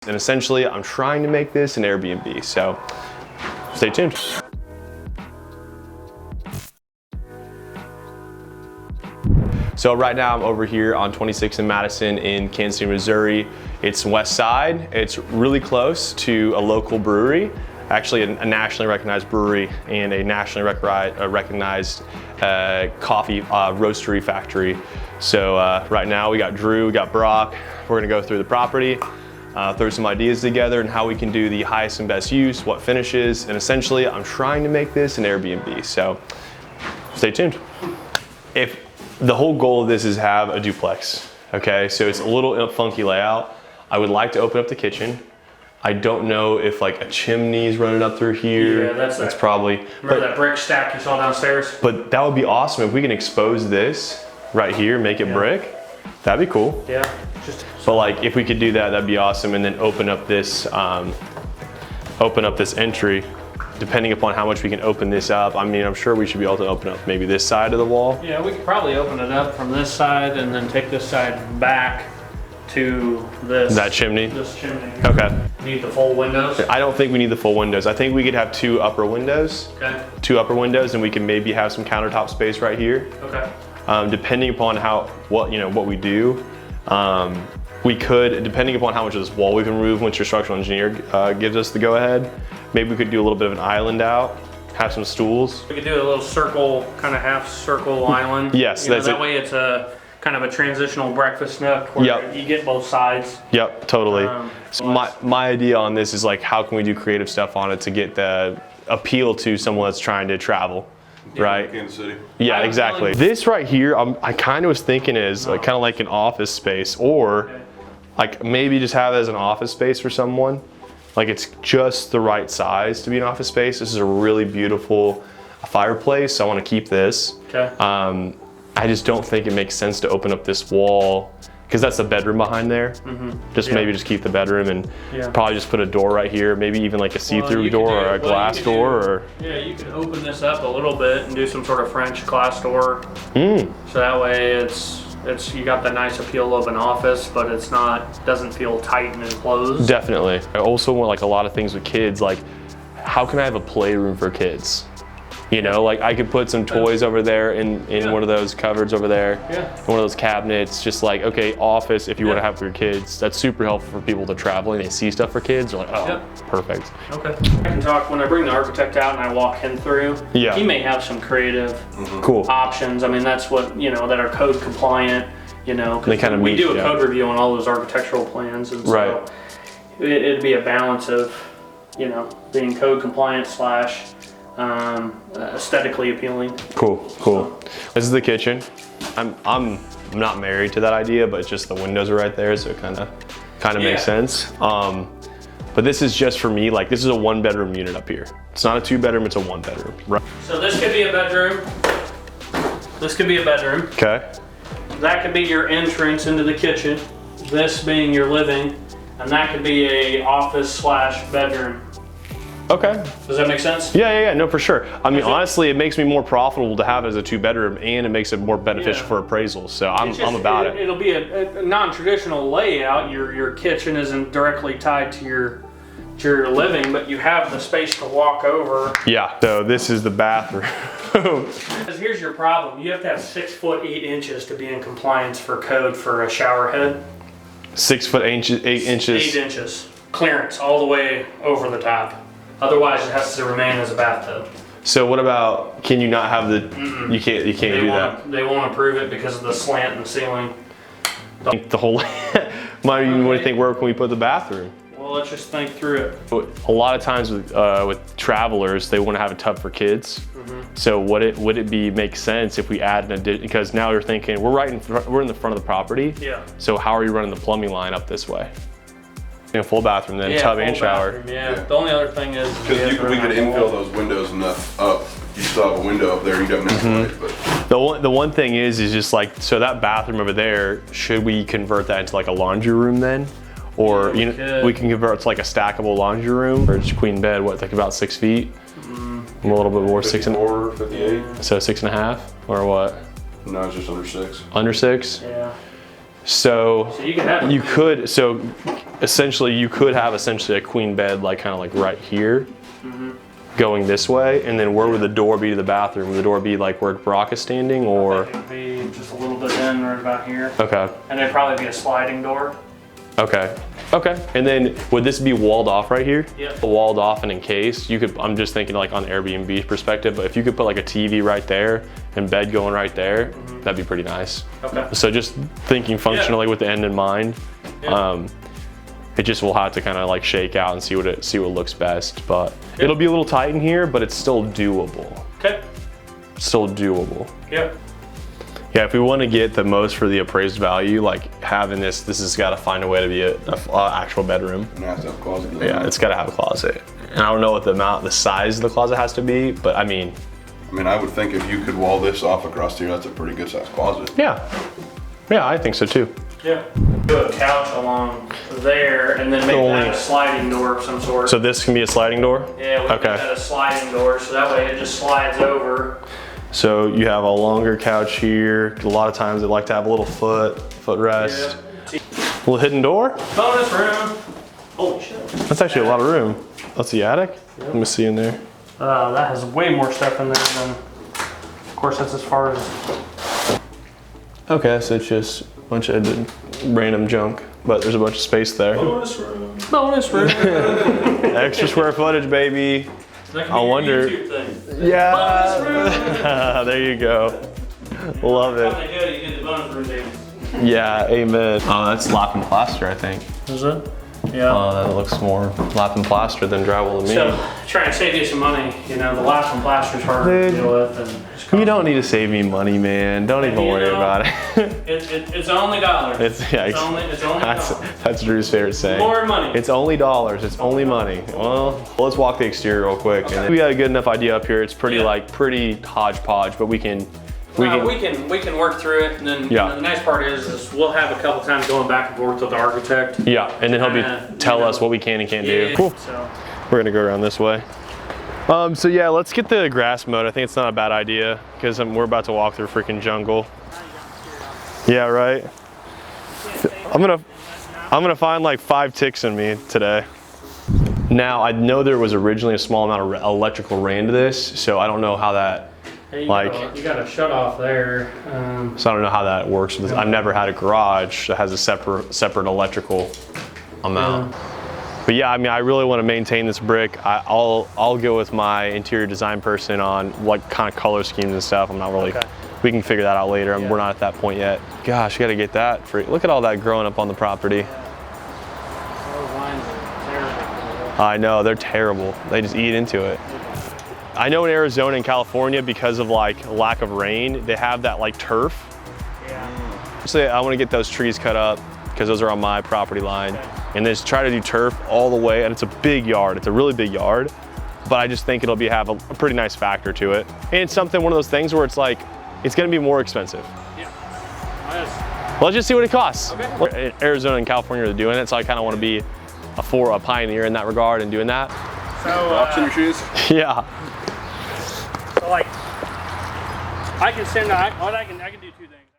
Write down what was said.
And essentially, I'm trying to make this an Airbnb, so stay tuned. So right now I'm over here on 26 and Madison in Kansas City, Missouri. It's Westside. It's really close to a local brewery, actually a nationally recognized brewery and a nationally recognized coffee roastery factory. So right now we got Drew, we got Brock. We're gonna go through the property, throw some ideas together and how we can do the highest and best use, what finishes, and essentially I'm trying to make this an Airbnb, so stay tuned. If the whole goal of this is have a duplex, okay? So it's a little funky layout. I would like to open up the kitchen. I don't know if like a chimney is running up through here. Yeah, that's probably. Remember that brick stack you saw downstairs? But that would be awesome if we can expose this right here, make it brick. That'd be cool. Yeah. But like if we could do that, that'd be awesome. And then open up this entry. Depending upon how much we can open this up, I mean, I'm sure we should be able to open up maybe this side of the wall. Yeah, we could probably open it up from this side and then take this side back to this. That chimney? This chimney. Okay. Need the full windows? I don't think we need the full windows. I think we could have two upper windows. Okay. Two upper windows, and we can maybe have some countertop space right here. Okay. Depending upon what we do, we could, depending upon how much of this wall we can remove once your structural engineer gives us the go ahead, maybe we could do a little bit of an island out, have some stools. We could do a little circle, kind of half circle island. Yes, that's that way it's a kind of a transitional breakfast nook where you get both sides. Yep, totally. So my idea on this is like, how can we do creative stuff on it to get the appeal to someone that's trying to travel, right? Kansas City. Yeah, exactly. This right here, I kind of was thinking is like, kind of like an office space, or like maybe just have it as an office space for someone. Like it's just the right size to be an office space. This is a really beautiful fireplace. So I want to keep this. Okay. I just don't think it makes sense to open up this wall because that's the bedroom behind there. Maybe just keep the bedroom and probably just put a door right here. Maybe even like a see-through door or a glass door. Or yeah, you could open this up a little bit and do some sort of French glass door. So that way it's you got the nice appeal of an office, but doesn't feel tight and enclosed. Definitely. I also want like a lot of things with kids, like how can I have a playroom for kids? You know, like I could put some toys over there in one of those cupboards over there, one of those cabinets, just like, okay, office if you want to have for your kids. That's super helpful for people to travel and they see stuff for kids. They're like, oh, perfect. Okay. I can talk, when I bring the architect out and I walk him through, he may have some creative options. I mean, that's what, that are code compliant, because we do a code review on all those architectural plans. And so it'd be a balance of, being code compliant / aesthetically appealing. Cool. So. This is the kitchen. I'm not married to that idea, but just the windows are right there, so it kind of makes sense. But this is just for me, like this is a 1-bedroom unit up here. It's not a 2-bedroom, it's a 1-bedroom. Right. So this could be a bedroom. This could be a bedroom. Okay. That could be your entrance into the kitchen. This being your living, and that could be a office / bedroom. Okay. Does that make sense? Yeah, no, for sure. I mean, honestly, it makes me more profitable to have it as a 2-bedroom, and it makes it more beneficial for appraisal. So I'm about it. It'll be a non-traditional layout. Your kitchen isn't directly tied to your living, but you have the space to walk over. Yeah. So this is the bathroom. Here's your problem. You have to have 6 foot 8 inches to be in compliance for code for a shower head. 6 foot 8 inches. 8 inches clearance all the way over the top. Otherwise, it has to remain as a bathtub. So what about, can you not have the, you can't do that? They won't approve it because of the slant in the ceiling. The whole, what do you think, where can we put the bathroom? Well, let's just think through it. A lot of times with travelers, they want to have a tub for kids. So would it make sense if we add an addition, because now you're thinking, we're in the front of the property. Yeah. So how are you running the plumbing line up this way? Full bathroom then, tub and shower. Bathroom, The only other thing is because we could infill those windows enough up. You still have a window up there. You don't have but the one thing is just like, so that bathroom over there, should we convert that into like a laundry room then? Or we can convert it to like a stackable laundry room, or just queen bed. What, like about 6 feet? A little bit more, 54, 58. So 6.5 or what? No, it's just under 6. Under 6. Yeah. So you could have. You could. So essentially you could have essentially a queen bed like kind of like right here. Going this way, and then where would the door be to the bathroom? Would the door be like where Brock is standing, or? I think it would be just a little bit in right about here. Okay. And it'd probably be a sliding door. Okay. Okay. And then would this be walled off right here? Yep. Walled off and encased. You could. I'm just thinking like on Airbnb perspective, but if you could put like a TV right there and bed going right there, that'd be pretty nice. Okay. So just thinking functionally with the end in mind. It just will have to kind of like shake out and see what looks best, but it'll be a little tight in here, but it's still doable. Okay. Still doable. Yep. Yeah, if we want to get the most for the appraised value, like having this has got to find a way to be a actual bedroom. And it has to have a closet. Yeah, it's got to have a closet. And I don't know what the size of the closet has to be, but I mean, I would think if you could wall this off across here, that's a pretty good sized closet. yeah, I think so too. Yeah. Do a couch along there, and then make that a sliding door of some sort. So this can be a sliding door? Yeah, we can make that a sliding door, so that way it just slides over. So you have a longer couch here. A lot of times they like to have a little footrest. Yeah. Little hidden door? Bonus room. Holy shit. That's actually a lot of room. That's the attic? Yep. Let me see in there. That has way more stuff in there than, of course, that's as far as. Okay, so it's just a bunch of random junk, but there's a bunch of space there. Bonus room. Bonus room. Extra square footage, baby. I wonder. Yeah. Bonus room. There you go. Love it. You get the bonus room, baby. Yeah, amen. Oh, that's lap and plaster, I think. Is it? Yeah. Oh, that looks more lap and plaster than drywall to me. So, try and save you some money. You know, the lap and plaster is harder to deal with. And you don't need to save me money, man. Don't even worry about it. It's only dollars. It's only dollars. That's Drew's favorite saying. More money. It's only dollars. It's only money. Well, let's walk the exterior real quick. Okay. And then we got a good enough idea up here. It's pretty pretty hodgepodge, but we can work through it, and then you know, the nice part is we'll have a couple times going back and forth with the architect. Yeah, and then he'll tell us what we can and can't do. Cool. So. We're gonna go around this way. So yeah, let's get the grass mowed. I think it's not a bad idea because we're about to walk through freaking jungle. Yeah, right. I'm gonna find like 5 ticks in me today. Now I know there was originally a small amount of electrical ran to this, so I don't know how that. Hey, you got a shut off there. So I don't know how that works. I've never had a garage that has a separate electrical amount. But yeah, I mean, I really want to maintain this brick. I'll go with my interior design person on what kind of color schemes and stuff. I'm not really. Okay. We can figure that out later. We're not at that point yet. Gosh, you got to get that free. Look at all that growing up on the property. Those lines are terrible. I know, they're terrible. They just eat into it. I know in Arizona and California, because of like lack of rain, they have that like turf. Yeah. So I want to get those trees cut up because those are on my property line. Okay. And then just try to do turf all the way. And it's a big yard. It's a really big yard. But I just think it'll have a pretty nice factor to it. And it's something, one of those things where it's like, it's going to be more expensive. Yeah. Let's just see what it costs. Okay. Arizona and California are doing it, so I kind of want to be a pioneer in that regard and doing that. So, option your shoes? Yeah. So like, I can do 2 things.